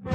I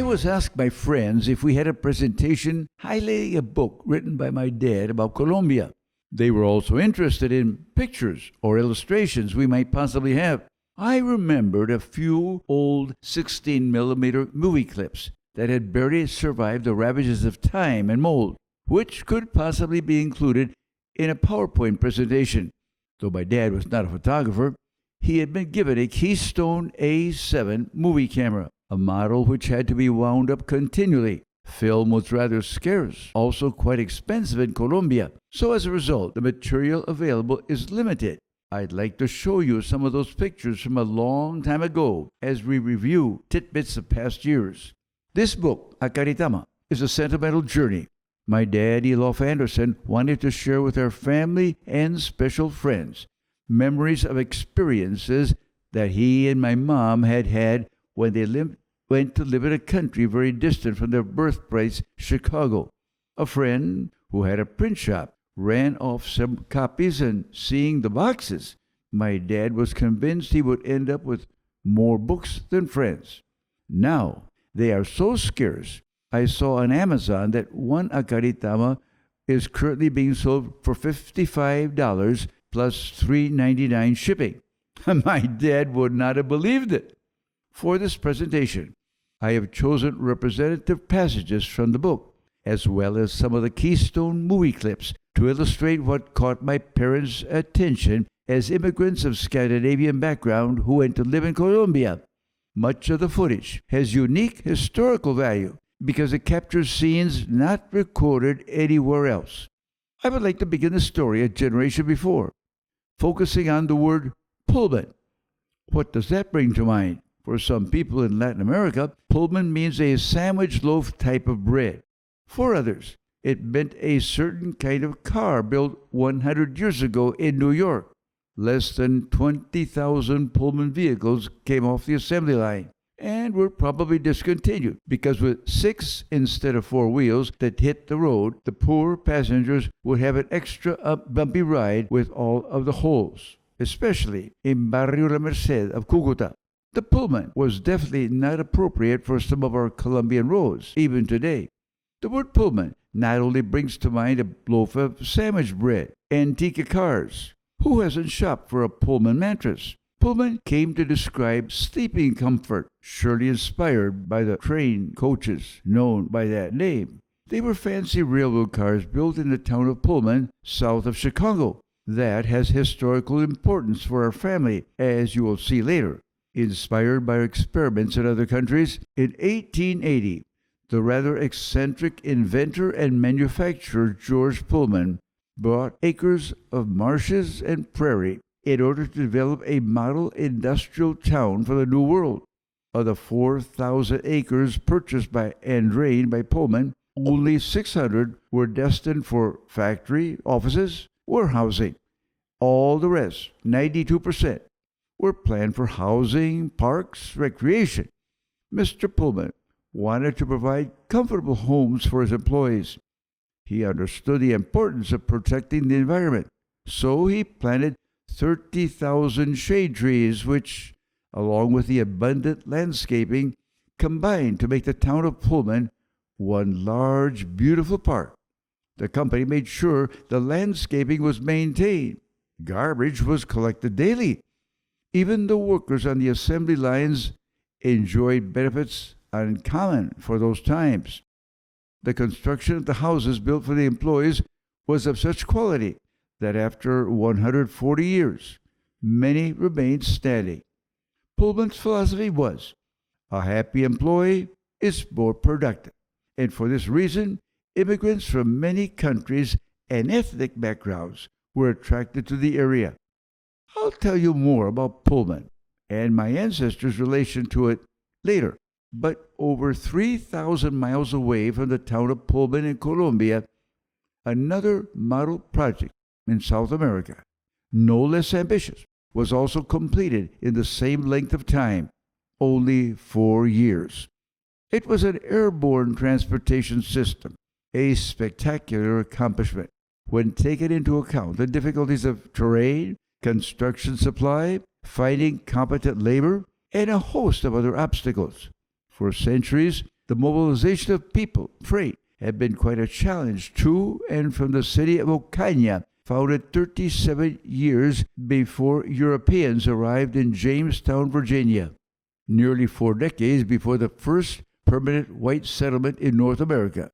was asked by friends if we had a presentation highlighting a book written by my dad about Colombia. They were also interested in pictures or illustrations we might possibly have. I remembered a few old 16mm movie clips that had barely survived the ravages of time and mold, which could possibly be included in a PowerPoint presentation. Though my dad was not a photographer, he had been given a Keystone A7 movie camera, a model which had to be wound up continually. Film was rather scarce, also quite expensive in Colombia, so as a result, the material available is limited. I'd like to show you some of those pictures from a long time ago as we review tidbits of past years. This book, Hacaritama, is a sentimental journey. My dad, Elof Anderson, wanted to share with our family and special friends memories of experiences that he and my mom had had when they went to live in a country very distant from their birthplace, Chicago. A friend who had a print shop ran off some copies, and seeing the boxes, my dad was convinced he would end up with more books than friends. Now, they are so scarce, I saw on Amazon that one Hacaritama is currently being sold for $55 plus $3.99 shipping. My dad would not have believed it. For this presentation, I have chosen representative passages from the book, as well as some of the Keystone movie clips to illustrate what caught my parents' attention as immigrants of Scandinavian background who went to live in Colombia. Much of the footage has unique historical value because it captures scenes not recorded anywhere else. I would like to begin the story a generation before, focusing on the word Pullman. What does that bring to mind? For some people in Latin America, Pullman means a sandwich loaf type of bread. For others, it meant a certain kind of car built 100 years ago in New York. Less than 20,000 Pullman vehicles came off the assembly line and were probably discontinued because with 6 instead of 4 wheels that hit the road, the poor passengers would have an extra bumpy ride with all of the holes, especially in Barrio La Merced of Cúcuta. The Pullman was definitely not appropriate for some of our Colombian roads, even today. The word Pullman not only brings to mind a loaf of sandwich bread, antique cars. Who hasn't shopped for a Pullman mattress? Pullman came to describe sleeping comfort, surely inspired by the train coaches known by that name. They were fancy railroad cars built in the town of Pullman, south of Chicago. That has historical importance for our family, as you will see later. Inspired by experiments in other countries, in 1880, the rather eccentric inventor and manufacturer George Pullman bought acres of marshes and prairie in order to develop a model industrial town for the New World. Of the 4,000 acres purchased by and drained by Pullman, only 600 were destined for factory, offices, warehousing. All the rest, 92%, were planned for housing, parks, recreation. Mr. Pullman wanted to provide comfortable homes for his employees. He understood the importance of protecting the environment, so he planted 30,000 shade trees, which, along with the abundant landscaping, combined to make the town of Pullman one large, beautiful park. The company made sure the landscaping was maintained. Garbage was collected daily. Even the workers on the assembly lines enjoyed benefits uncommon for those times. The construction of the houses built for the employees was of such quality that after 140 years, many remained standing. Pullman's philosophy was, a happy employee is more productive. And for this reason, immigrants from many countries and ethnic backgrounds were attracted to the area. I'll tell you more about Pullman and my ancestors' relation to it later. But over 3,000 miles away from the town of Pullman in Colombia, another model project in South America, no less ambitious, was also completed in the same length of time. only 4 years. It was an airborne transportation system, a spectacular accomplishment when taken into account the difficulties of terrain, construction supply, finding competent labor, and a host of other obstacles. For centuries, the mobilization of people, freight, had been quite a challenge to and from the city of Ocaña, founded 37 years before Europeans arrived in Jamestown, Virginia, nearly 4 decades before the first permanent white settlement in North America.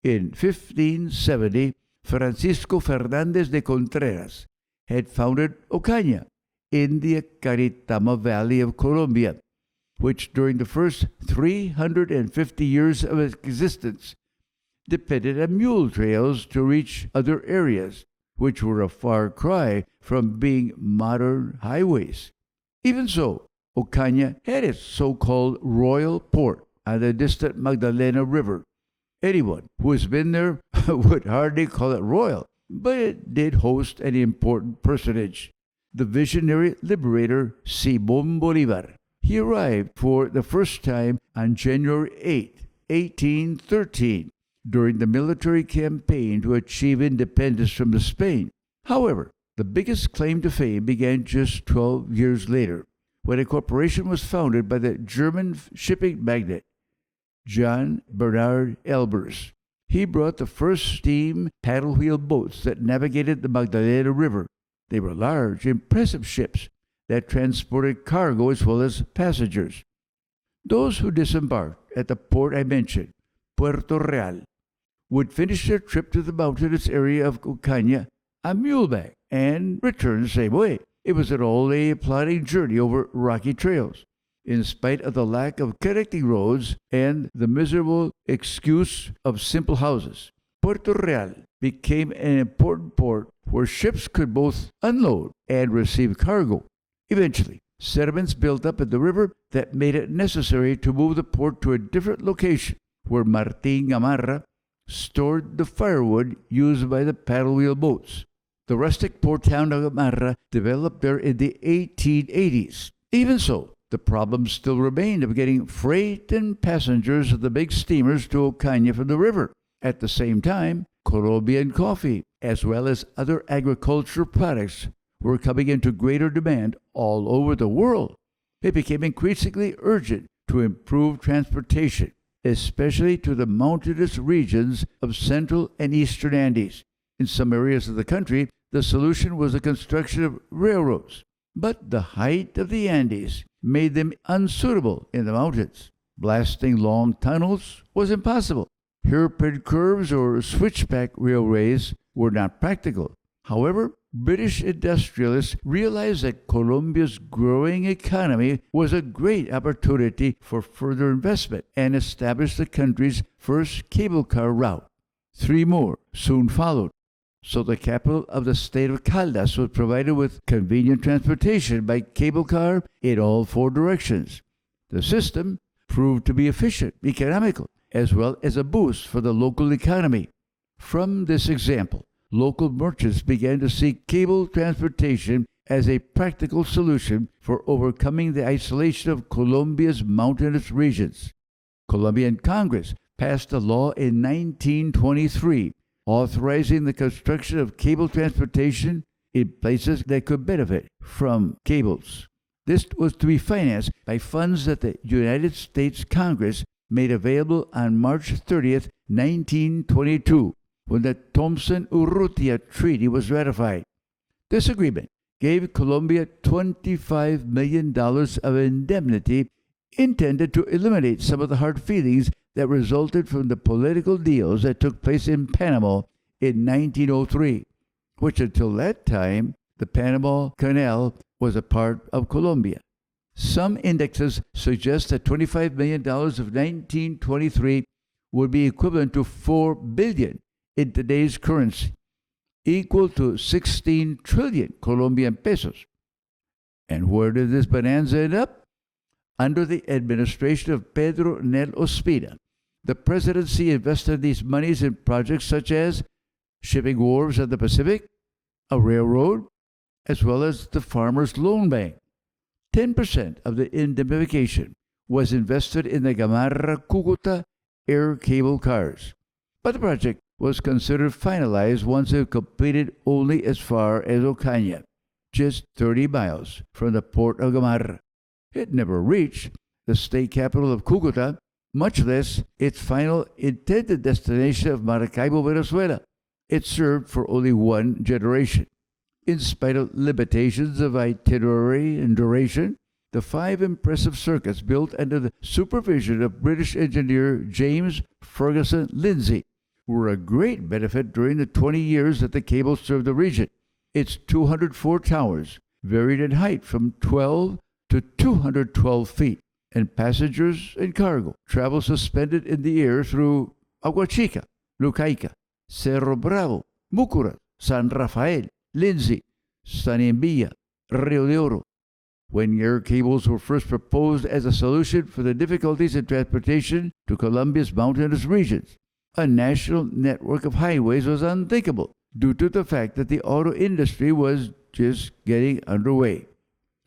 In 1570, Francisco Fernández de Contreras had founded Ocaña in the Hacaritama Valley of Colombia, which during the first 350 years of its existence depended on mule trails to reach other areas, which were a far cry from being modern highways. Even so, Ocaña had its so-called royal port on the distant Magdalena River. Anyone who has been there would hardly call it royal, but it did host an important personage, the visionary liberator Simón Bolívar. He arrived for the first time on January 8, 1813, during the military campaign to achieve independence from Spain. However, the biggest claim to fame began just 12 years later, when a corporation was founded by the German shipping magnate John Bernard Elbers. He brought the first steam paddle wheel boats that navigated the Magdalena River. They were large, impressive ships that transported cargo as well as passengers. Those who disembarked at the port I mentioned, Puerto Real, would finish their trip to the mountainous area of Ocaña on muleback and return the same way. It was an all-day plodding journey over rocky trails. In spite of the lack of connecting roads and the miserable excuse of simple houses, Puerto Real became an important port where ships could both unload and receive cargo. Eventually, sediments built up in the river that made it necessary to move the port to a different location, where Martín Gamarra stored the firewood used by the paddle wheel boats. The rustic port town of Gamarra developed there in the 1880s. Even so, the problem still remained of getting freight and passengers of the big steamers to Ocaña from the river. At the same time, Colombian coffee, as well as other agricultural products, were coming into greater demand all over the world. It became increasingly urgent to improve transportation, especially to the mountainous regions of Central and Eastern Andes. In some areas of the country, the solution was the construction of railroads, but the height of the Andes made them unsuitable in the mountains. Blasting long tunnels was impossible. Hairpin curves or switchback railways were not practical. However, British industrialists realized that Colombia's growing economy was a great opportunity for further investment and established the country's first cable car route. 3 more soon followed. So the capital of the state of Caldas was provided with convenient transportation by cable car in all 4 directions. The system proved to be efficient, economical, as well as a boost for the local economy. From this example, local merchants began to see cable transportation as a practical solution for overcoming the isolation of Colombia's mountainous regions. Colombian Congress passed a law in 1923 authorizing the construction of cable transportation in places that could benefit from cables. This was to be financed by funds that the United States Congress made available on March 30th, 1922, when the Thompson-Urrutia Treaty was ratified. This agreement gave Colombia $25 million of indemnity intended to eliminate some of the hard feelings that resulted from the political deals that took place in Panama in 1903, which until that time, the Panama Canal was a part of Colombia. Some indexes suggest that $25 million of 1923 would be equivalent to $4 billion in today's currency, equal to 16 trillion Colombian pesos. And where did this bonanza end up? Under the administration of Pedro Nel Ospina, the presidency invested these monies in projects such as shipping wharves on the Pacific, a railroad, as well as the Farmers Loan Bank. 10% of the indemnification was invested in the Gamarra-Cucuta air cable cars. But the project was considered finalized once it completed only as far as Ocaña, just 30 miles from the port of Gamarra. It never reached the state capital of Cucuta, much less its final intended destination of Maracaibo, Venezuela. It served for only one generation. In spite of limitations of itinerary and duration, the 5 impressive circuits built under the supervision of British engineer James Ferguson Lindsay were a great benefit during the 20 years that the cable served the region. Its 204 towers varied in height from 12 to 212 feet, and passengers and cargo traveled suspended in the air through Agua Chica, Lucaica, Cerro Bravo, Mucura, San Rafael, Lindsay, San Embilla, Rio de Oro. When air cables were first proposed as a solution for the difficulties in transportation to Colombia's mountainous regions, a national network of highways was unthinkable due to the fact that the auto industry was just getting underway.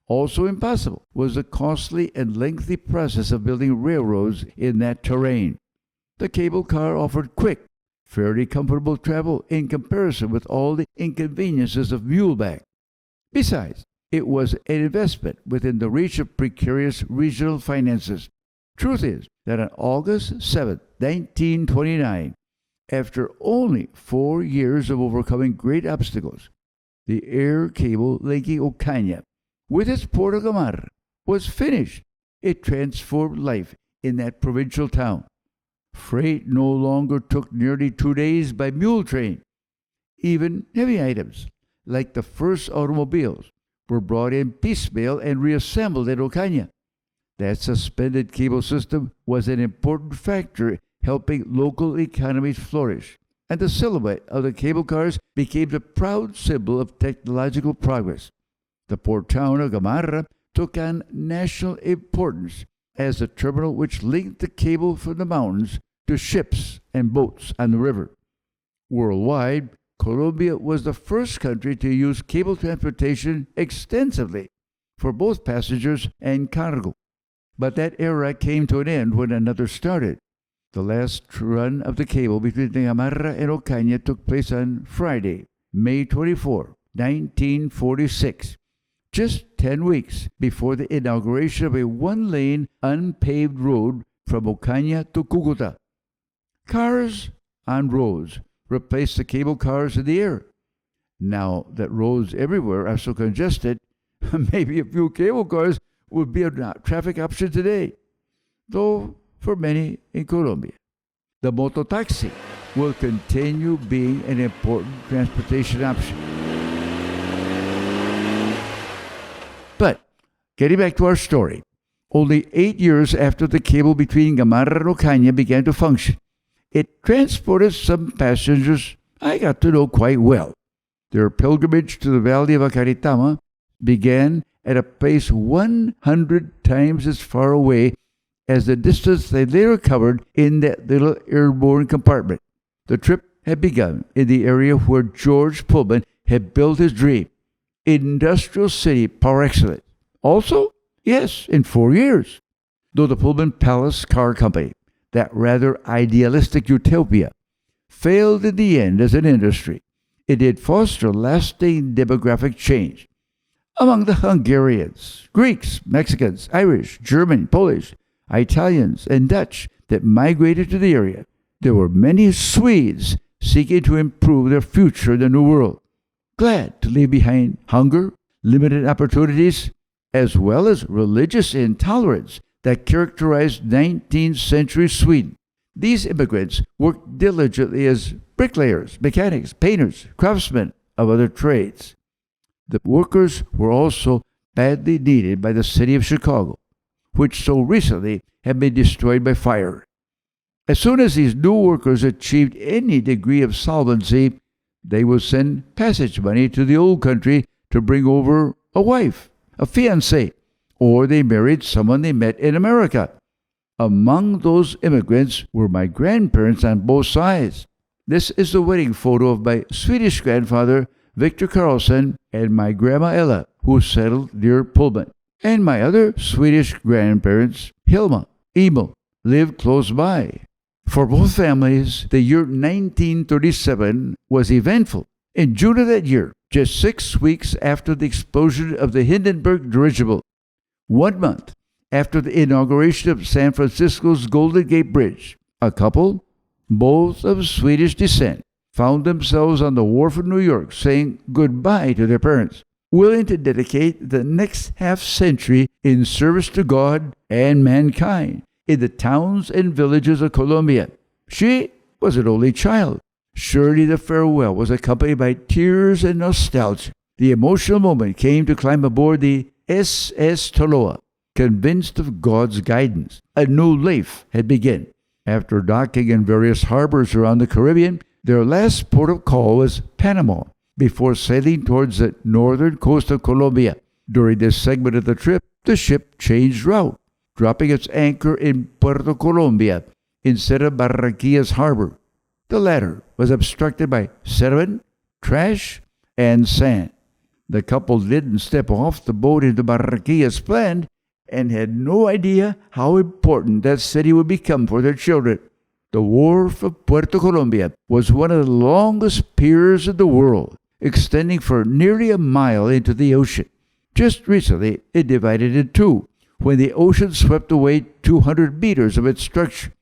Also impossible was the costly and lengthy process of building railroads in that terrain. The cable car offered quick, fairly comfortable travel in comparison with all the inconveniences of muleback. Besides, it was an investment within the reach of precarious regional finances. Truth is that on August 7, 1929, after only 4 years of overcoming great obstacles, the air cable linking Ocaña with its port of Gamarra was finished. It transformed life in that provincial town. Freight no longer took nearly 2 days by mule train. Even heavy items, like the first automobiles, were brought in piecemeal and reassembled at Ocaña. That suspended cable system was an important factor helping local economies flourish, and the silhouette of the cable cars became the proud symbol of technological progress. The port town of Gamarra took on national importance as the terminal which linked the cable from the mountains to ships and boats on the river. Worldwide, Colombia was the first country to use cable transportation extensively for both passengers and cargo. But that era came to an end when another started. The last run of the cable between Gamarra and Ocaña took place on Friday, May 24, 1946, just 10 weeks before the inauguration of a one-lane unpaved road from Ocaña to Cúcuta. Cars on roads replaced the cable cars in the air. Now that roads everywhere are so congested, maybe a few cable cars would be a traffic option today, though for many in Colombia, the mototaxi will continue being an important transportation option. But, getting back to our story, only 8 years after the cable between Gamarra and Ocaña began to function, it transported some passengers I got to know quite well. Their pilgrimage to the valley of Hacaritama began at a place 100 times as far away as the distance they later covered in that little airborne compartment. The trip had begun in the area where George Pullman had built his dream, industrial city par excellence. Also, yes, in 4 years. Though the Pullman Palace Car Company, that rather idealistic utopia, failed in the end as an industry, it did foster lasting demographic change. Among the Hungarians, Greeks, Mexicans, Irish, German, Polish, Italians, and Dutch that migrated to the area, there were many Swedes seeking to improve their future in the New World, glad to leave behind hunger, limited opportunities, as well as religious intolerance that characterized 19th century Sweden. These immigrants worked diligently as bricklayers, mechanics, painters, craftsmen of other trades. The workers were also badly needed by the city of Chicago, which so recently had been destroyed by fire. As soon as these new workers achieved any degree of solvency, they would send passage money to the old country to bring over a wife, a fiancé, or they married someone they met in America. Among those immigrants were my grandparents on both sides. This is the wedding photo of my Swedish grandfather, Victor Carlson, and my grandma Ella, who settled near Pullman. And my other Swedish grandparents, Hilma, Emil, lived close by. For both families, the year 1937 was eventful. In June of that year, just 6 weeks after the explosion of the Hindenburg dirigible, 1 month after the inauguration of San Francisco's Golden Gate Bridge, a couple, both of Swedish descent, found themselves on the wharf of New York saying goodbye to their parents, willing to dedicate the next half-century in service to God and mankind in the towns and villages of Colombia. She was an only child. Surely the farewell was accompanied by tears and nostalgia. The emotional moment came to climb aboard the SS Toloa, convinced of God's guidance. A new life had begun. After docking in various harbors around the Caribbean, their last port of call was Panama, before sailing towards the northern coast of Colombia. During this segment of the trip, the ship changed route, dropping its anchor in Puerto Colombia instead of Barranquilla's harbor. The latter was obstructed by sediment, trash, and sand. The couple didn't step off the boat into Barranquilla as planned and had no idea how important that city would become for their children. The wharf of Puerto Colombia was one of the longest piers in the world, extending for nearly a mile into the ocean. Just recently, it divided in two when the ocean swept away 200 meters of its structure.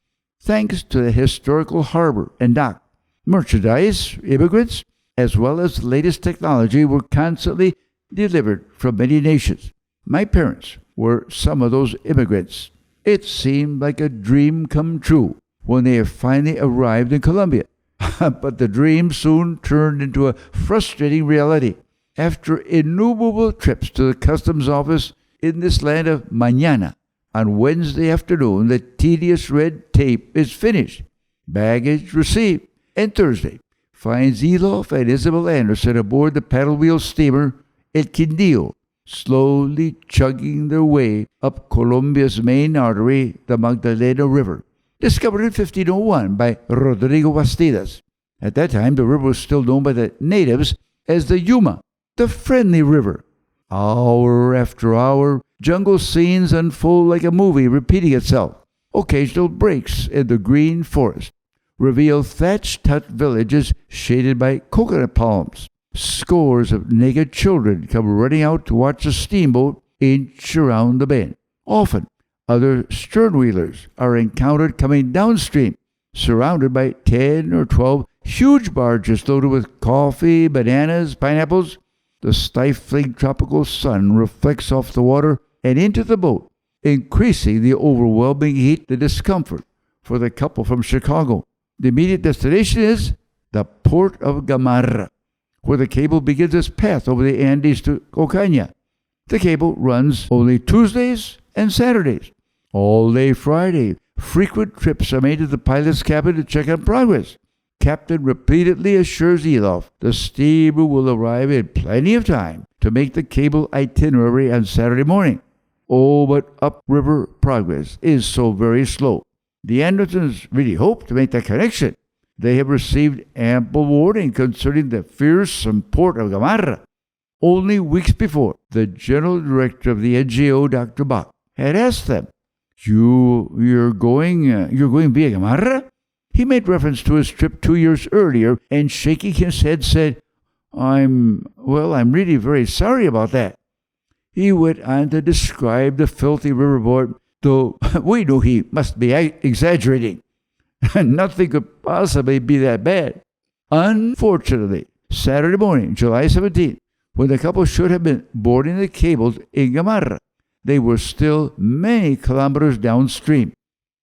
Thanks to the historical harbor and dock, merchandise, immigrants, as well as the latest technology were constantly delivered from many nations. My parents were some of those immigrants. It seemed like a dream come true when they finally arrived in Colombia. But the dream soon turned into a frustrating reality. After innumerable trips to the customs office in this land of mañana, on Wednesday afternoon, the tedious red tape is finished. Baggage received. And Thursday finds Elof and Isabel Anderson aboard the paddle wheel steamer El Quindío, slowly chugging their way up Colombia's main artery, the Magdalena River, discovered in 1501 by Rodrigo Bastidas. At that time, the river was still known by the natives as the Yuma, the friendly river. Hour after hour, jungle scenes unfold like a movie repeating itself. Occasional breaks in the green forest reveal thatched hut villages shaded by coconut palms. Scores of naked children come running out to watch a steamboat inch around the bend. Often, other sternwheelers are encountered coming downstream, surrounded by 10 or 12 huge barges loaded with coffee, bananas, pineapples. The stifling tropical sun reflects off the water and into the boat, increasing the overwhelming heat, the discomfort for the couple from Chicago. The immediate destination is the port of Gamarra, where the cable begins its path over the Andes to Ocaña. The cable runs only Tuesdays and Saturdays. All day Friday, frequent trips are made to the pilot's cabin to check on progress. Captain repeatedly assures Elof the steamer will arrive in plenty of time to make the cable itinerary on Saturday morning. Oh, but upriver progress is so very slow. The Andersons really hope to make that connection. They have received ample warning concerning the fearsome port of Gamarra. Only weeks before, the general director of the NGO, Dr. Bach, had asked them, You're going via Gamarra? He made reference to his trip 2 years earlier and shaking his head said, I'm really very sorry about that. He went on to describe the filthy riverboard, though we knew he must be exaggerating. Nothing could possibly be that bad. Unfortunately, Saturday morning, July 17th, when the couple should have been boarding the cables in Gamarra, they were still many kilometers downstream.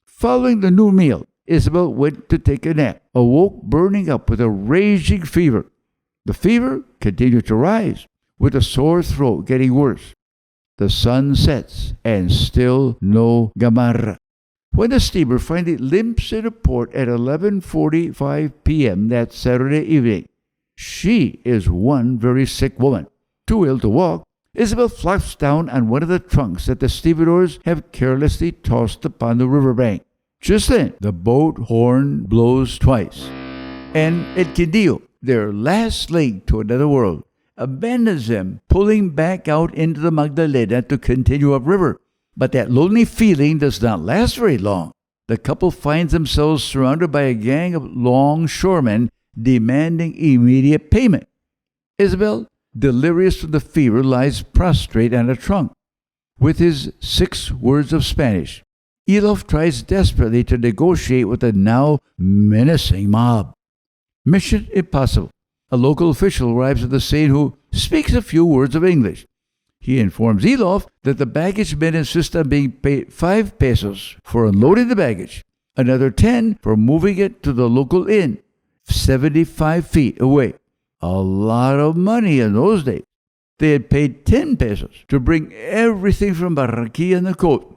Following the noon meal, Isabel went to take a nap, awoke burning up with a raging fever. The fever continued to rise, with a sore throat getting worse. The sun sets, and still no Gamarra. When the steamer finally limps into port at 11:45 p.m. that Saturday evening, she is one very sick woman. Too ill to walk, Isabel flops down on one of the trunks that the stevedores have carelessly tossed upon the riverbank. Just then, the boat horn blows twice, and El Quindío, their last link to another world, abandons them, pulling back out into the Magdalena to continue upriver. But that lonely feeling does not last very long. The couple finds themselves surrounded by a gang of longshoremen demanding immediate payment. Isabel, delirious from the fever, lies prostrate on a trunk. With his 6 words of Spanish, Elof tries desperately to negotiate with the now menacing mob. Mission impossible. A local official arrives at the scene who speaks a few words of English. He informs Elof that the baggage men insist on being paid 5 pesos for unloading the baggage, another 10 for moving it to the local inn, 75 feet away. A lot of money in those days. They had paid 10 pesos to bring everything from Barranquilla in the coat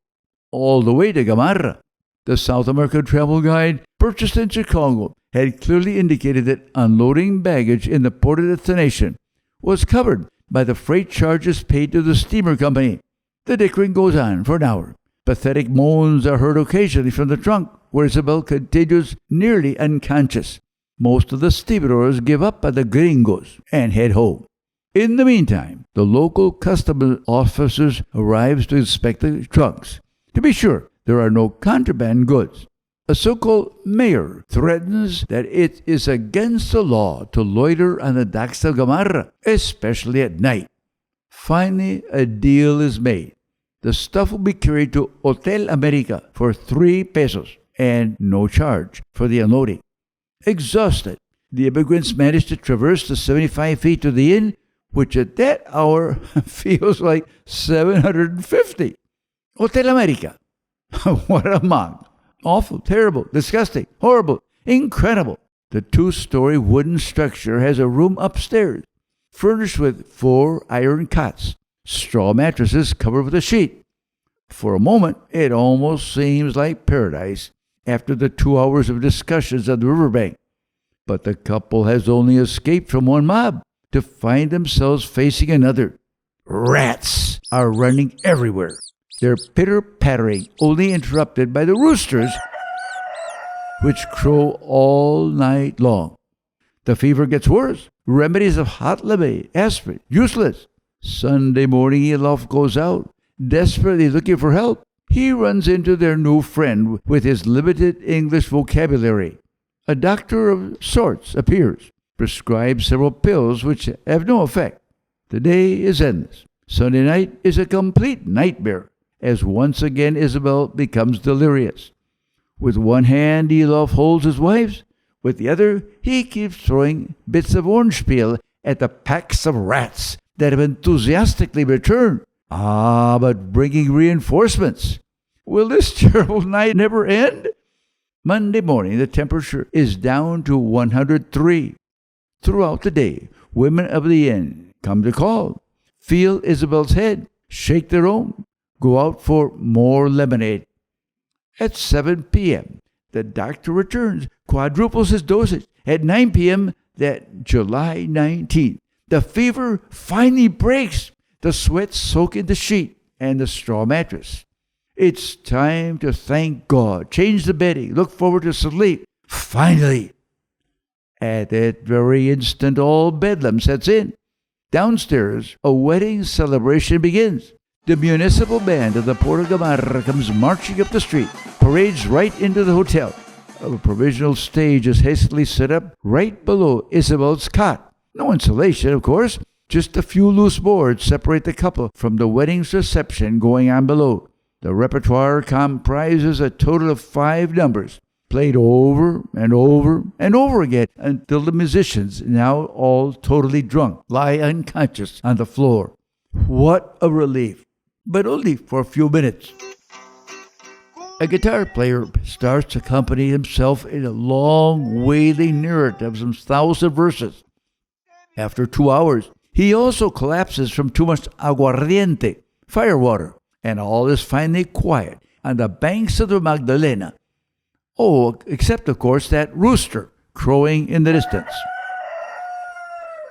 all the way to Gamarra. The South American travel guide purchased in Chicago had clearly indicated that unloading baggage in the port of destination was covered by the freight charges paid to the steamer company. The dickering goes on for an hour. Pathetic moans are heard occasionally from the trunk, where Isabel continues nearly unconscious. Most of the stevedores give up on the gringos and head home. In the meantime, the local customs officers arrive to inspect the trunks. To be sure, there are no contraband goods. A so-called mayor threatens that it is against the law to loiter on the docks of Gamarra, especially at night. Finally, a deal is made. The stuff will be carried to Hotel America for 3 pesos and no charge for the unloading. Exhausted, the immigrants manage to traverse the 75 feet to the inn, which at that hour feels like 750. Hotel America. What a mock. Awful, terrible, disgusting, horrible, incredible. The 2-story wooden structure has a room upstairs, furnished with 4 iron cots, straw mattresses covered with a sheet. For a moment, it almost seems like paradise after the 2 hours of discussions on the riverbank. But the couple has only escaped from one mob to find themselves facing another. Rats are running everywhere, their pitter-pattering only interrupted by the roosters, which crow all night long. The fever gets worse. Remedies of hot lemonade, aspirin, useless. Sunday morning, Elof goes out, desperately looking for help. He runs into their new friend with his limited English vocabulary. A doctor of sorts appears, prescribes several pills which have no effect. The day is endless. Sunday night is a complete nightmare, as once again Isabel becomes delirious. With one hand, Elof holds his wife's. With the other, he keeps throwing bits of orange peel at the packs of rats that have enthusiastically returned. But bringing reinforcements. Will this terrible night never end? Monday morning, the temperature is down to 103. Throughout the day, women of the inn come to call, feel Isabel's head, shake their own, go out for more lemonade. At 7 p.m., the doctor returns, quadruples his dosage. At 9 p.m., that July 19th, the fever finally breaks. The sweat soaks in the sheet and the straw mattress. It's time to thank God, change the bedding, look forward to sleep. Finally! At that very instant, all bedlam sets in. Downstairs, a wedding celebration begins. The municipal band of the Port of Gamarra comes marching up the street, parades right into the hotel. A provisional stage is hastily set up right below Isabel's cot. No insulation, of course. Just a few loose boards separate the couple from the wedding's reception going on below. The repertoire comprises a total of 5 numbers, played over and over and over again until the musicians, now all totally drunk, lie unconscious on the floor. What a relief! But only for a few minutes. A guitar player starts to accompany himself in a long, wailing narrative of some 1,000 verses. After 2 hours, he also collapses from too much aguardiente, firewater, and all is finally quiet on the banks of the Magdalena. Oh, except, of course, that rooster crowing in the distance.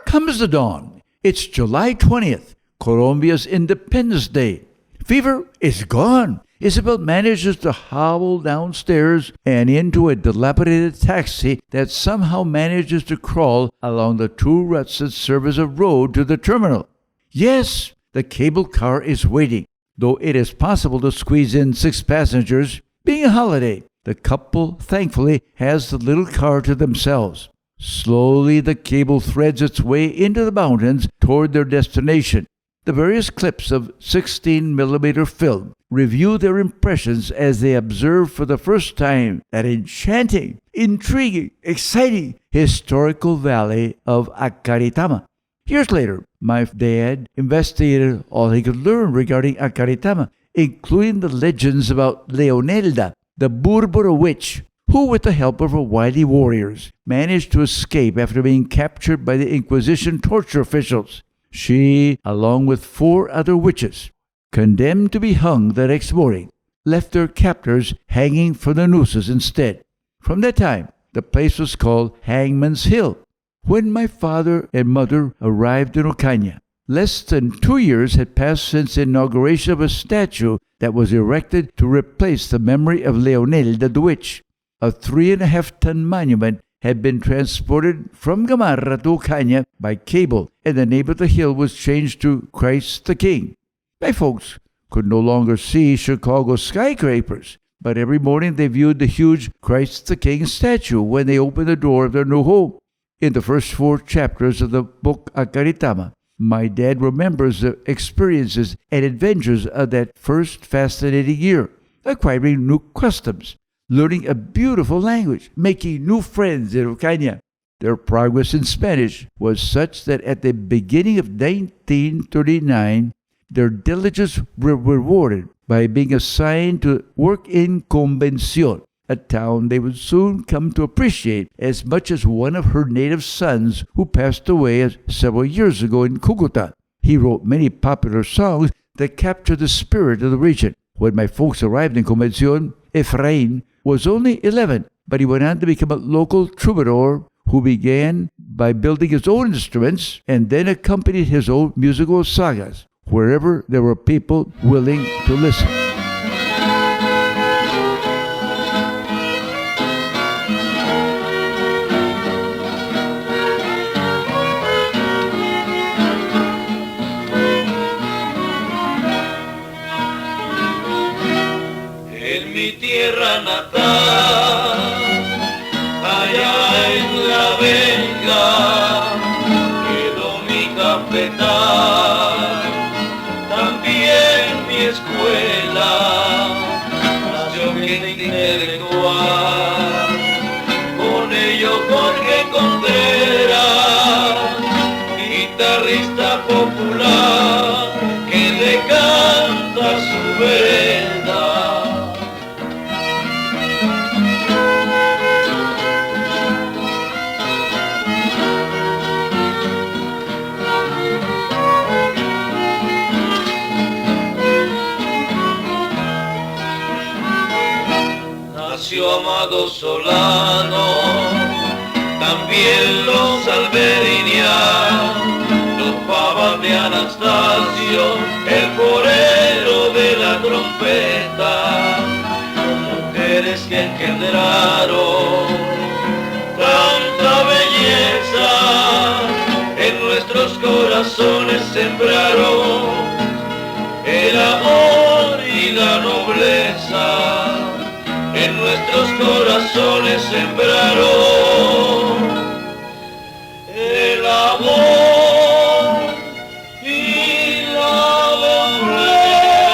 Comes the dawn. It's July 20th, Colombia's Independence Day. Fever is gone. Isabel manages to hobble downstairs and into a dilapidated taxi that somehow manages to crawl along the two ruts that serve as a road to the terminal. Yes, the cable car is waiting, though it is possible to squeeze in 6 passengers. Being a holiday, the couple thankfully has the little car to themselves. Slowly the cable threads its way into the mountains toward their destination. The various clips of 16mm film review their impressions as they observe for the first time that enchanting, intriguing, exciting historical valley of Hacaritama. Years later, my dad investigated all he could learn regarding Hacaritama, including the legends about Leonelda, the Burbura witch, who, with the help of her wily warriors, managed to escape after being captured by the Inquisition torture officials. She, along with 4 other witches, condemned to be hung the next morning, left their captors hanging from the nooses instead. From that time, the place was called Hangman's Hill. When my father and mother arrived in Ocaña, less than 2 years had passed since the inauguration of a statue that was erected to replace the memory of Leonelda the witch. A 3.5-ton monument had been transported from Gamarra to Ocaña by cable, and the name of the hill was changed to Christ the King. My folks could no longer see Chicago skyscrapers, but every morning they viewed the huge Christ the King statue when they opened the door of their new home. In the first 4 chapters of the book Hacaritama, my dad remembers the experiences and adventures of that first fascinating year, acquiring new customs, learning a beautiful language, making new friends in Ocaña. Their progress in Spanish was such that at the beginning of 1939, their diligence were rewarded by being assigned to work in Convención, a town they would soon come to appreciate as much as one of her native sons who passed away several years ago in Cucuta. He wrote many popular songs that captured the spirit of the region. When my folks arrived in Convención, Efraín was only 11, but he went on to become a local troubadour who began by building his own instruments and then accompanied his own musical sagas wherever there were people willing to listen. Tierra natal, allá en la Vega, quedó mi cafetal, también mi escuela, nació gente intelectual, con ello Jorge Contreras, guitarrista popular, que le canta su vereda. Nació Amado Solano, también los Alberinian, los Pavas de Anastasio, el porero de la trompeta, mujeres que engendraron tanta belleza, en nuestros corazones sembraron el amor y la nobleza. En nuestros corazones sembraron el amor y la nobleza.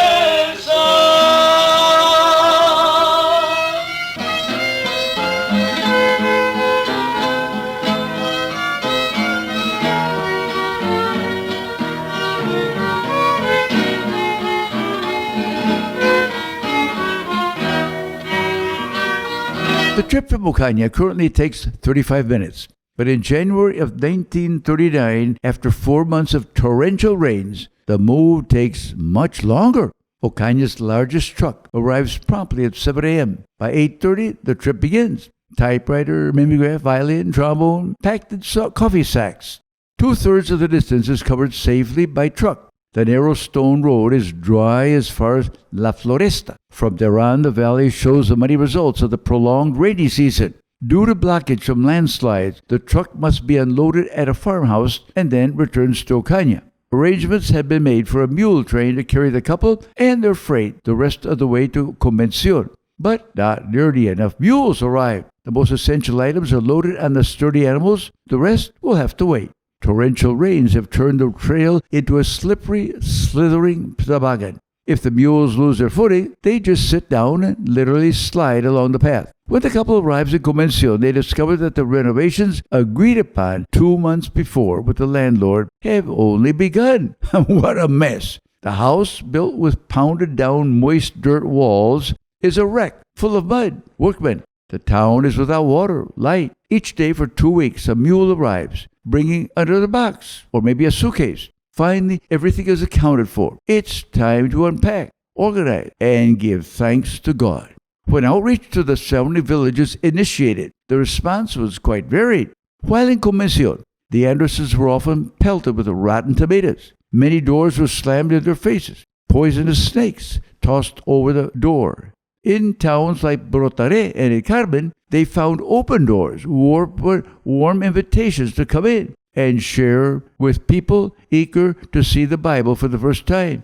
The trip from Ocaña currently takes 35 minutes, but in January of 1939, after 4 months of torrential rains, the move takes much longer. Ocaña's largest truck arrives promptly at 7 a.m. By 8:30, the trip begins. Typewriter, mimeograph, violin, trombone, packed in coffee sacks. 2/3 of the distance is covered safely by truck. The narrow stone road is dry as far as La Floresta. From there on, the valley shows the muddy results of the prolonged rainy season. Due to blockage from landslides, the truck must be unloaded at a farmhouse and then returns to Ocaña. Arrangements had been made for a mule train to carry the couple and their freight the rest of the way to Convención. But not nearly enough mules arrived. The most essential items are loaded on the sturdy animals. The rest will have to wait. Torrential rains have turned the trail into a slippery, slithering toboggan. If the mules lose their footing, they just sit down and literally slide along the path. When the couple arrives in Convención, they discover that the renovations agreed upon 2 months before with the landlord have only begun. What a mess! The house, built with pounded down moist dirt walls, is a wreck full of mud. Workmen. The town is without water, light. Each day for 2 weeks, a mule arrives, bringing another box or maybe a suitcase. Finally, everything is accounted for. It's time to unpack, organize, and give thanks to God. When outreach to the surrounding villages initiated, the response was quite varied. While in Convención, the Andersons were often pelted with rotten tomatoes. Many doors were slammed in their faces. Poisonous snakes tossed over the door. In towns like Brotare and El Carmen, they found open doors, warm invitations to come in and share with people eager to see the Bible for the first time.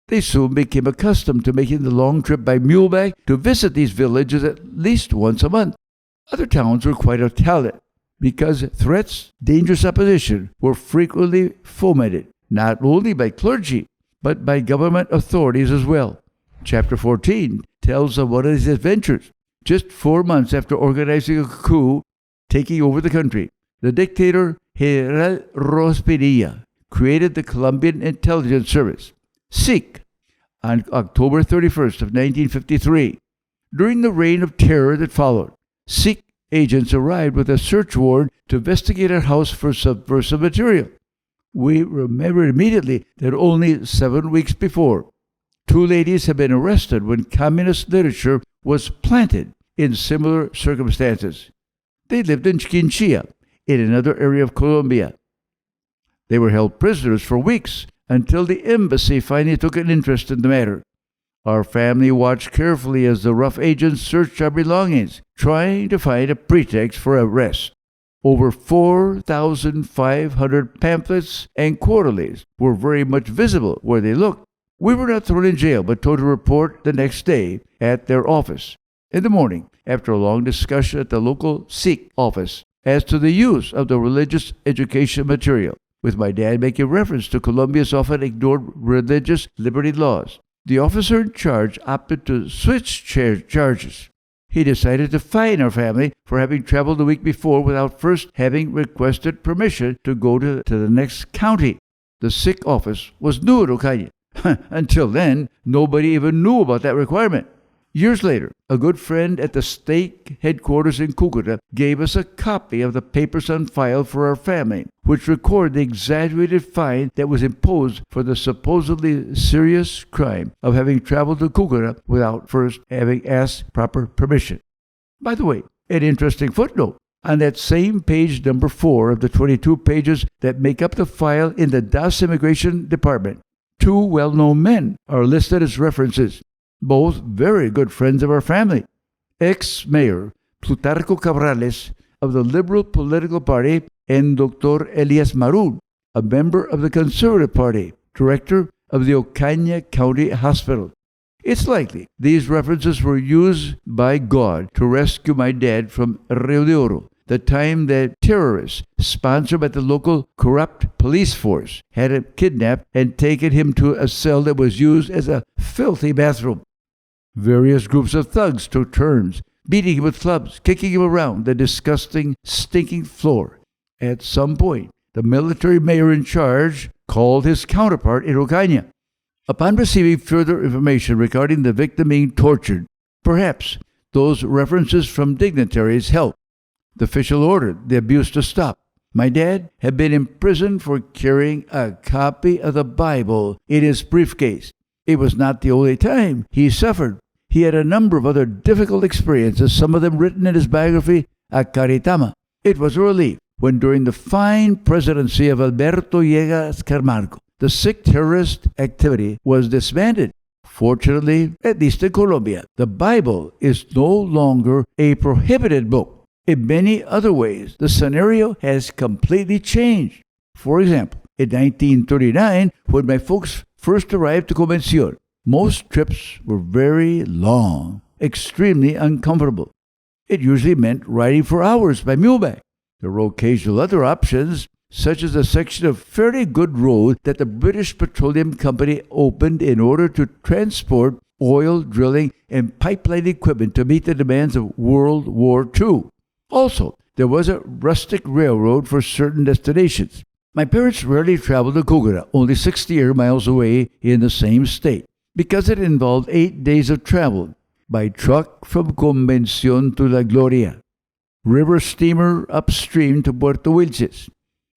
They soon became accustomed to making the long trip by muleback to visit these villages at least once a month. Other towns were quite Italian because threats, dangerous opposition were frequently fomented, not only by clergy, but by government authorities as well. Chapter 14 tells of one of his adventures. Just 4 months after organizing a coup, taking over the country, the dictator General Rospedilla created the Colombian Intelligence Service, SIC, on October 31st of 1953. During the reign of terror that followed, SIC agents arrived with a search warrant to investigate our house for subversive material. We remember immediately that only 7 weeks before, 2 ladies had been arrested when communist literature was planted in similar circumstances. They lived in Quinchía, in another area of Colombia. They were held prisoners for weeks until the embassy finally took an interest in the matter. Our family watched carefully as the rough agents searched our belongings, trying to find a pretext for arrest. Over 4,500 pamphlets and quarterlies were very much visible where they looked. We were not thrown in jail, but told to report the next day at their office. In the morning, after a long discussion at the local SIC office as to the use of the religious education material, with my dad making reference to Colombia's often ignored religious liberty laws, the officer in charge opted to switch charges. He decided to fine our family for having traveled the week before without first having requested permission to go to the next county. The SIC office was new at Ocaña. Until then, nobody even knew about that requirement. Years later, a good friend at the state headquarters in Cúcuta gave us a copy of the papers on file for our family, which record the exaggerated fine that was imposed for the supposedly serious crime of having traveled to Cúcuta without first having asked proper permission. By the way, an interesting footnote. On that same page number 4 of the 22 pages that make up the file in the DAS Immigration Department, 2 well-known men are listed as references, both very good friends of our family. Ex-Mayor Plutarco Cabrales of the Liberal Political Party and Dr. Elias Marun, a member of the Conservative Party, director of the Ocaña County Hospital. It's likely these references were used by God to rescue my dad from Rio de Oro, the time that terrorists, sponsored by the local corrupt police force, had him kidnapped and taken him to a cell that was used as a filthy bathroom. Various groups of thugs took turns, beating him with clubs, kicking him around the disgusting, stinking floor. At some point, the military mayor in charge called his counterpart in Ocaña. Upon receiving further information regarding the victim being tortured, perhaps those references from dignitaries helped. The official ordered the abuse to stop. My dad had been imprisoned for carrying a copy of the Bible in his briefcase. It was not the only time he suffered. He had a number of other difficult experiences, some of them written in his biography, Hacaritama. It was a relief when during the fine presidency of Alberto Lleras Camargo, the sick terrorist activity was disbanded. Fortunately, at least in Colombia, the Bible is no longer a prohibited book. In many other ways, the scenario has completely changed. For example, in 1939, when my folks first arrived to Convención, most trips were very long, extremely uncomfortable. It usually meant riding for hours by muleback. There were occasional other options, such as a section of fairly good road that the British Petroleum Company opened in order to transport oil drilling and pipeline equipment to meet the demands of World War II. Also, there was a rustic railroad for certain destinations. My parents rarely traveled to Cúcuta, only 60 air miles away in the same state, because it involved 8 days of travel by truck from Convención to La Gloria, river steamer upstream to Puerto Wilches,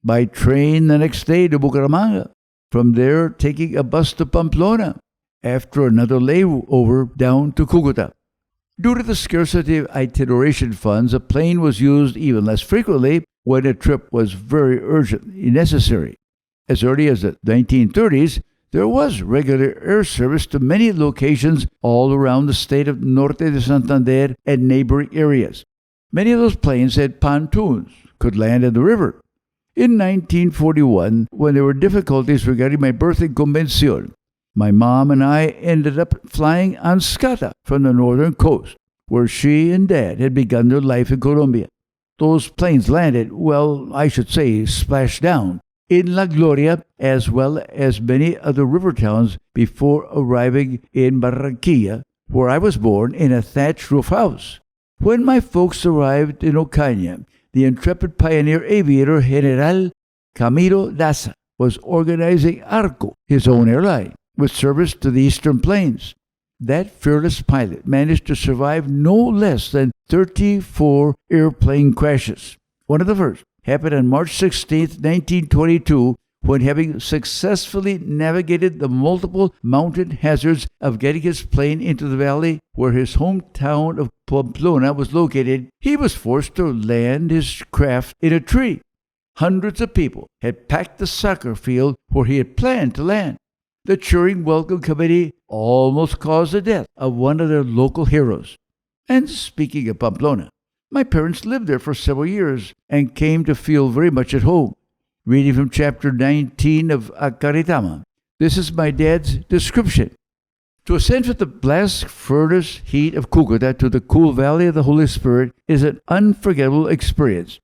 by train the next day to Bucaramanga, from there taking a bus to Pamplona, after another layover down to Cúcuta. Due to the scarcity of itineration funds, a plane was used even less frequently when a trip was very urgently necessary. As early as the 1930s, there was regular air service to many locations all around the state of Norte de Santander and neighboring areas. Many of those planes had pontoons, could land in the river. In 1941, when there were difficulties regarding my birth in Convención, my mom and I ended up flying on Scata from the northern coast, where she and Dad had begun their life in Colombia. Those planes landed, well, I should say, splashed down, in La Gloria, as well as many other river towns before arriving in Barranquilla, where I was born in a thatched roof house. When my folks arrived in Ocaña, the intrepid pioneer aviator General Camilo Daza was organizing Arco, his own airline, with service to the Eastern Plains. That fearless pilot managed to survive no less than 34 airplane crashes. One of the first happened on March 16, 1922, when, having successfully navigated the multiple mountain hazards of getting his plane into the valley where his hometown of Pamplona was located, he was forced to land his craft in a tree. Hundreds of people had packed the soccer field where he had planned to land. The cheering welcome committee almost caused the death of one of their local heroes. And speaking of Pamplona, my parents lived there for several years and came to feel very much at home. Reading from chapter 19 of Hacaritama, this is my dad's description. To ascend from the blast furnace heat of Cúcuta to the cool valley of the Holy Spirit is an unforgettable experience.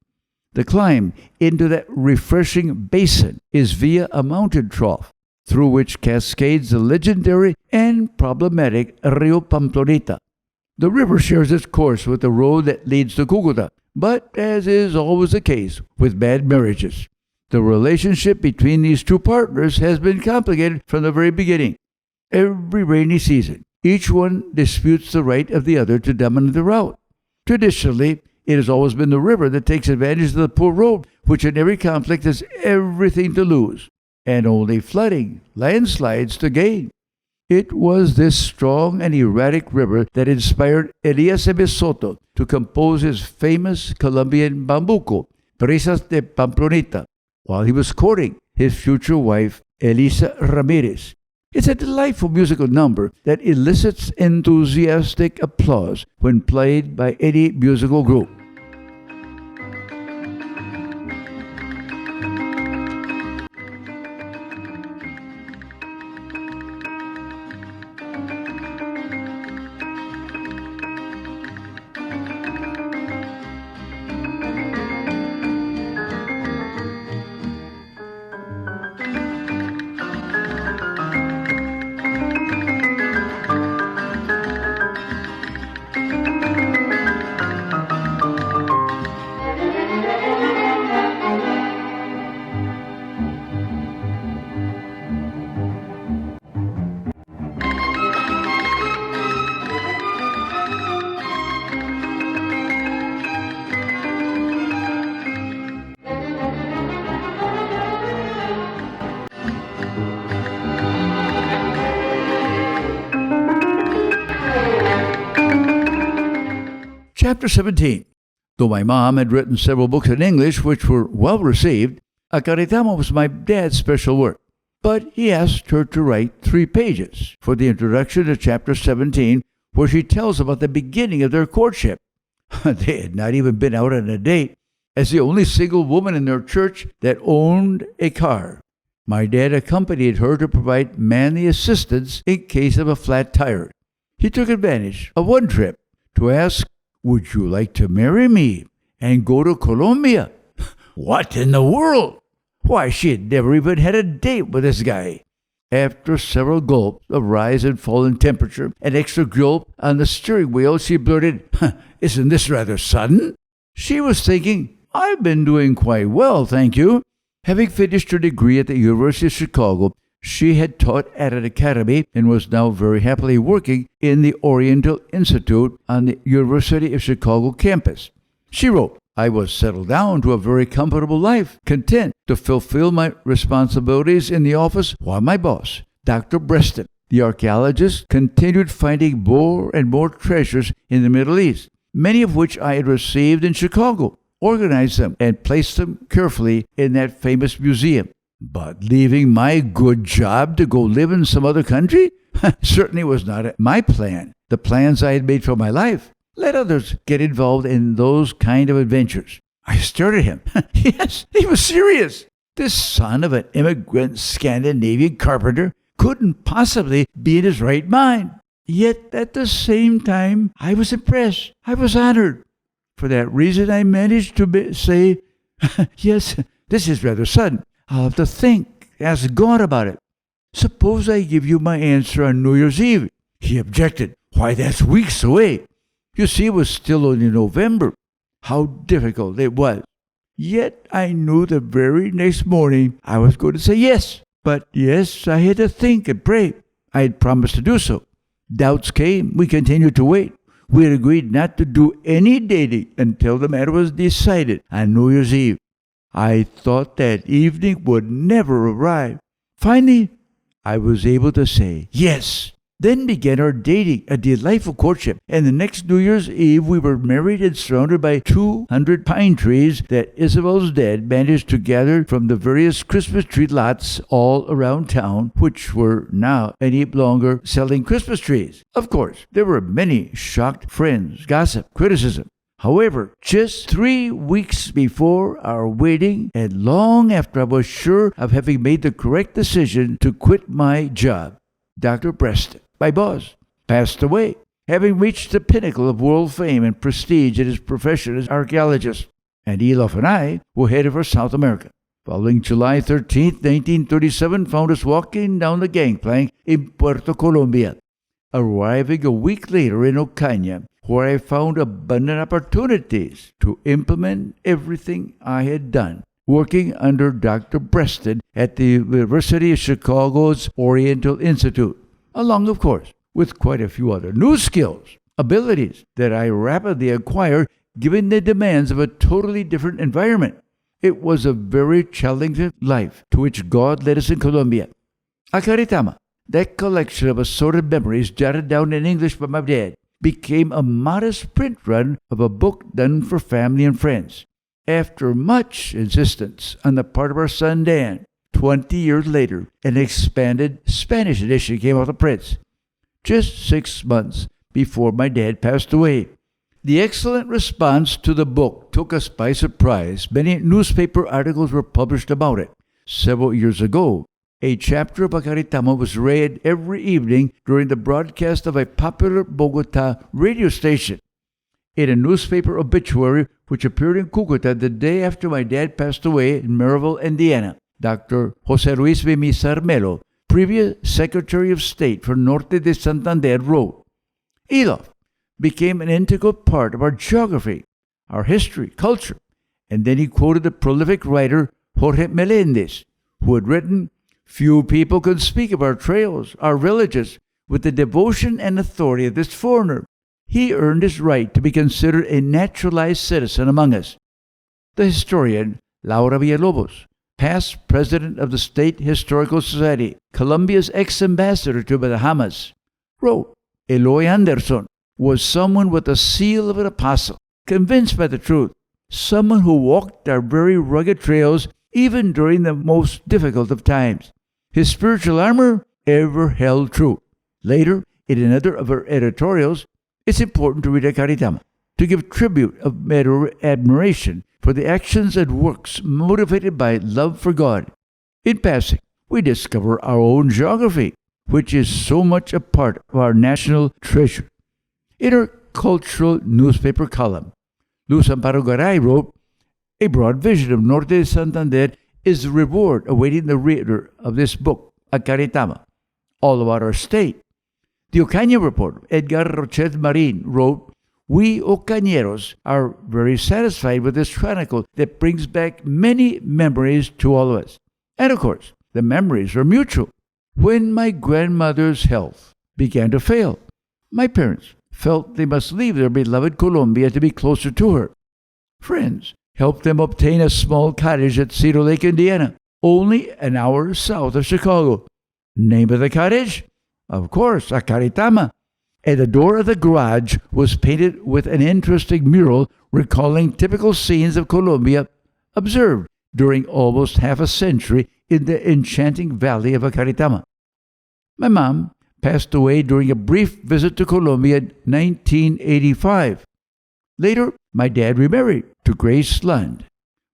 The climb into that refreshing basin is via a mountain trough, through which cascades the legendary and problematic Rio Pamplonita. The river shares its course with the road that leads to Cúcuta, but as is always the case with bad marriages, the relationship between these two partners has been complicated from the very beginning. Every rainy season, each one disputes the right of the other to dominate the route. Traditionally, it has always been the river that takes advantage of the poor road, which in every conflict has everything to lose, and only flooding, landslides to gain. It was this strong and erratic river that inspired Elias M. Soto to compose his famous Colombian bambuco, Brisas de Pamplonita, while he was courting his future wife, Elisa Ramirez. It's a delightful musical number that elicits enthusiastic applause when played by any musical group. Chapter 17. Though my mom had written several books in English which were well received, Hacaritama was my dad's special work. But he asked her to write 3 pages for the introduction to chapter 17, where she tells about the beginning of their courtship. They had not even been out on a date, as the only single woman in their church that owned a car. My dad accompanied her to provide manly assistance in case of a flat tire. He took advantage of one trip to ask, "Would you like to marry me and go to Colombia?" What in the world? Why, she had never even had a date with this guy. After several gulps of rise and fall in temperature, an extra gulp on the steering wheel, she blurted, "Isn't this rather sudden?" She was thinking, "I've been doing quite well, thank you." Having finished her degree at the University of Chicago, she had taught at an academy and was now very happily working in the Oriental Institute on the University of Chicago campus. She wrote, "I was settled down to a very comfortable life, content to fulfill my responsibilities in the office while my boss, Dr. Breston, the archaeologist, continued finding more and more treasures in the Middle East, many of which I had received in Chicago, organized them, and placed them carefully in that famous museum. But leaving my good job to go live in some other country? Certainly was not my plan, the plans I had made for my life. Let others get involved in those kind of adventures." I stared at him. Yes, he was serious. This son of an immigrant Scandinavian carpenter couldn't possibly be in his right mind. Yet at the same time, I was impressed. I was honored. For that reason, I managed to say, "Yes, this is rather sudden. I'll have to think, ask God about it. Suppose I give you my answer on New Year's Eve?" He objected. "Why, that's weeks away. You see, it was still only November." How difficult it was. Yet I knew the very next morning I was going to say yes. But yes, I had to think and pray. I had promised to do so. Doubts came. We continued to wait. We had agreed not to do any dating until the matter was decided on New Year's Eve. I thought that evening would never arrive. Finally, I was able to say yes. Then began our dating, a delightful courtship, and the next New Year's Eve we were married and surrounded by 200 pine trees that Isabel's dad managed to gather from the various Christmas tree lots all around town, which were now any longer selling Christmas trees. Of course, there were many shocked friends, gossip, criticism. However, just 3 weeks before our wedding, and long after I was sure of having made the correct decision to quit my job, Dr. Breston, my boss, passed away, having reached the pinnacle of world fame and prestige in his profession as archaeologist, and Elof and I were headed for South America. Following July 13, 1937, found us walking down the gangplank in Puerto Colombia, arriving a week later in Ocaña, where I found abundant opportunities to implement everything I had done, working under Dr. Breston at the University of Chicago's Oriental Institute, along, of course, with quite a few other new skills, abilities that I rapidly acquired given the demands of a totally different environment. It was a very challenging life to which God led us in Colombia. Hacaritama, that collection of assorted memories jotted down in English by my dad, became a modest print run of a book done for family and friends. After much insistence on the part of our son Dan, 20 years later, an expanded Spanish edition came out of print, just 6 months before my dad passed away. The excellent response to the book took us by surprise. Many newspaper articles were published about it. Several years ago, a chapter of Hacaritama was read every evening during the broadcast of a popular Bogota radio station. In a newspaper obituary which appeared in Cúcuta the day after my dad passed away in Maryville, Indiana, Dr. José Luis Bemizar Melo, previous Secretary of State for Norte de Santander, wrote, "Elof became an integral part of our geography, our history, culture." And then he quoted the prolific writer Jorge Meléndez, who had written, "Few people can speak of our trails, our villages, with the devotion and authority of this foreigner. He earned his right to be considered a naturalized citizen among us." The historian Laura Villalobos, past president of the State Historical Society, Colombia's ex-ambassador to the Bahamas, wrote, "Eloy Anderson was someone with the seal of an apostle, convinced by the truth, someone who walked our very rugged trails even during the most difficult of times. His spiritual armor ever held true. Later, in another of her editorials, it's important to read Hacaritama, to give tribute of admiration for the actions and works motivated by love for God. In passing, we discover our own geography, which is so much a part of our national treasure. In her cultural newspaper column, Luz Amparo Garay wrote, "A broad vision of Norte de Santander is the reward awaiting the reader of this book, Hacaritama, all about our state." The Ocaña reporter, Edgar Rochet Marin, wrote, "We Ocañeros are very satisfied with this chronicle that brings back many memories to all of us." And of course, the memories are mutual. When my grandmother's health began to fail, my parents felt they must leave their beloved Colombia to be closer to her. Friends helped them obtain a small cottage at Cedar Lake, Indiana, only an hour south of Chicago. Name of the cottage? Of course, Hacaritama. And the door of the garage was painted with an interesting mural recalling typical scenes of Colombia observed during almost half a century in the enchanting valley of Hacaritama. My mom passed away during a brief visit to Colombia in 1985. Later, my dad remarried to Grace Lund.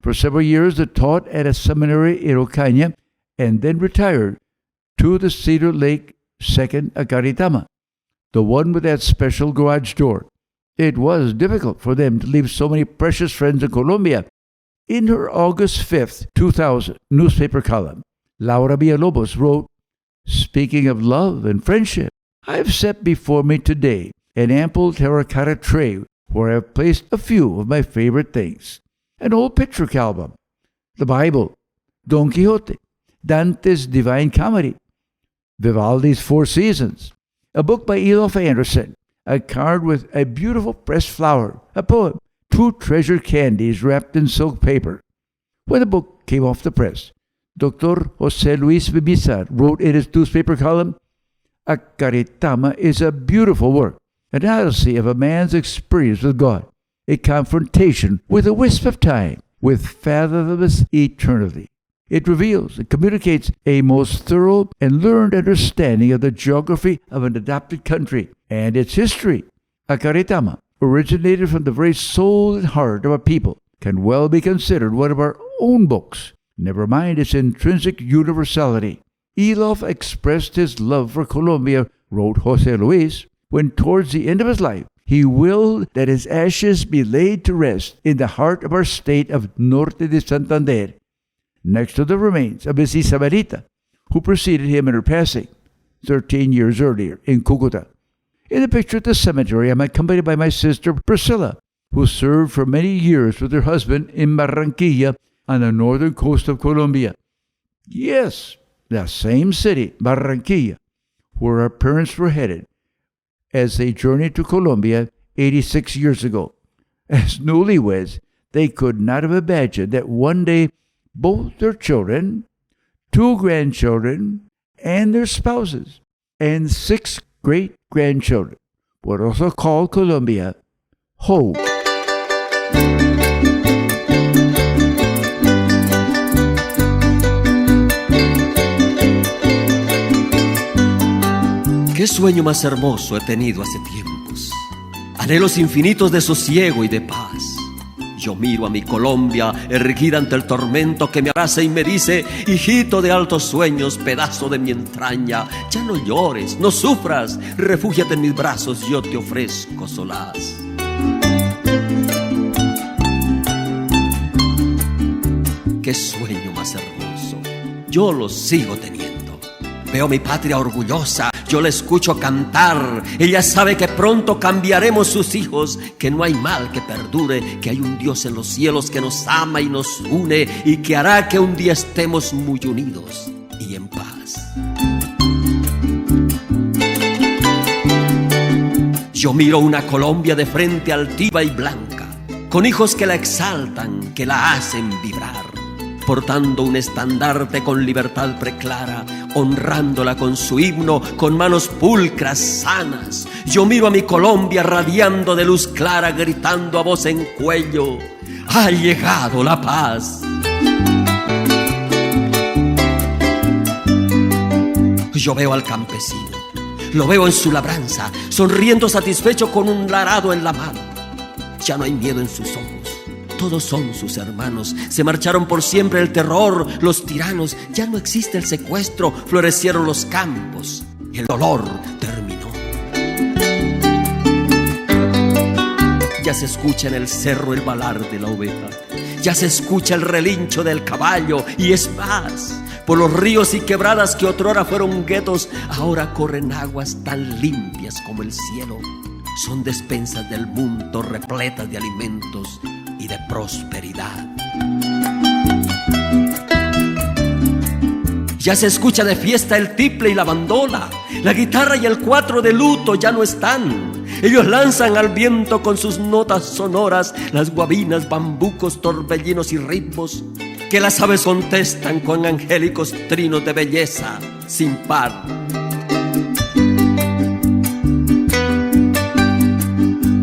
For several years, they taught at a seminary in Ocaña and then retired to the Cedar Lake second Hacaritama, the one with that special garage door. It was difficult for them to leave so many precious friends in Colombia. In her August 5th, 2000 newspaper column, Laura Villalobos wrote, "Speaking of love and friendship, I have set before me today an ample terracotta tray where I have placed a few of my favorite things. An old picture album, the Bible, Don Quixote, Dante's Divine Comedy, Vivaldi's Four Seasons, a book by Elof Anderson, a card with a beautiful pressed flower, a poem, 2 treasured candies wrapped in silk paper." When the book came off the press, Dr. Jose Luis Bibizar wrote in his newspaper column, "Hacaritama is a beautiful work, an odyssey of a man's experience with God, a confrontation with a wisp of time, with fathomless eternity. It reveals and communicates a most thorough and learned understanding of the geography of an adopted country and its history. Hacaritama, originated from the very soul and heart of a people, can well be considered one of our own books, never mind its intrinsic universality. Elof expressed his love for Colombia," wrote Jose Luis, "when towards the end of his life he willed that his ashes be laid to rest in the heart of our state of Norte de Santander, next to the remains of Miss Isabelita, who preceded him in her passing 13 years earlier in Cucuta. In the picture at the cemetery, I'm accompanied by my sister Priscilla, who served for many years with her husband in Barranquilla on the northern coast of Colombia. Yes, the same city, Barranquilla, where our parents were headed as they journeyed to Colombia 86 years ago. As newlyweds, they could not have imagined that one day both their children, 2 grandchildren, and their spouses, and 6 great-grandchildren would also call Colombia home." Qué sueño más hermoso he tenido hace tiempos, anhelos infinitos de sosiego y de paz. Yo miro a mi Colombia erguida ante el tormento que me abraza y me dice: hijito de altos sueños, pedazo de mi entraña, ya no llores, no sufras, refúgiate en mis brazos, yo te ofrezco solaz. Qué sueño más hermoso, yo lo sigo teniendo. Veo mi patria orgullosa, yo la escucho cantar. Ella sabe que pronto cambiaremos sus hijos, que no hay mal que perdure, que hay un Dios en los cielos que nos ama y nos une y que hará que un día estemos muy unidos y en paz. Yo miro una Colombia de frente altiva y blanca, con hijos que la exaltan, que la hacen vibrar, portando un estandarte con libertad preclara, honrándola con su himno, con manos pulcras, sanas. Yo miro a mi Colombia radiando de luz clara, gritando a voz en cuello: ha llegado la paz. Yo veo al campesino, lo veo en su labranza, sonriendo satisfecho con un arado en la mano. Ya no hay miedo en sus ojos, todos son sus hermanos. Se marcharon por siempre el terror, los tiranos. Ya no existe el secuestro, florecieron los campos. El dolor terminó. Ya se escucha en el cerro el balar de la oveja. Ya se escucha el relincho del caballo. Y es más, por los ríos y quebradas que otrora fueron guetos, ahora corren aguas tan limpias como el cielo. Son despensas del mundo repletas de alimentos y de prosperidad. Ya se escucha de fiesta el tiple y la bandola. La guitarra y el cuatro de luto ya no están. Ellos lanzan al viento con sus notas sonoras las guabinas, bambucos, torbellinos y ritmos, que las aves contestan con angélicos trinos de belleza sin par.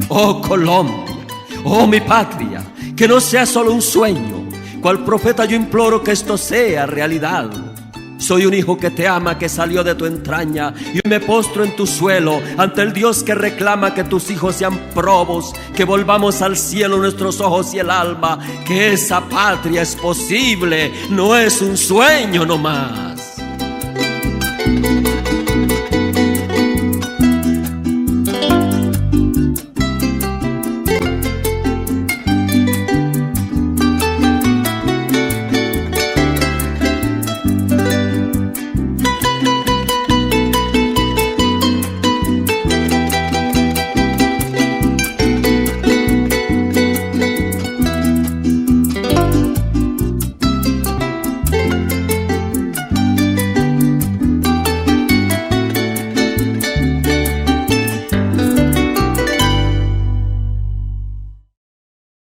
Oh Colombia, oh mi patria, que no sea solo un sueño. Cual profeta yo imploro que esto sea realidad. Soy un hijo que te ama, que salió de tu entraña, y me postro en tu suelo ante el Dios que reclama que tus hijos sean probos, que volvamos al cielo nuestros ojos y el alma, que esa patria es posible, no es un sueño nomás.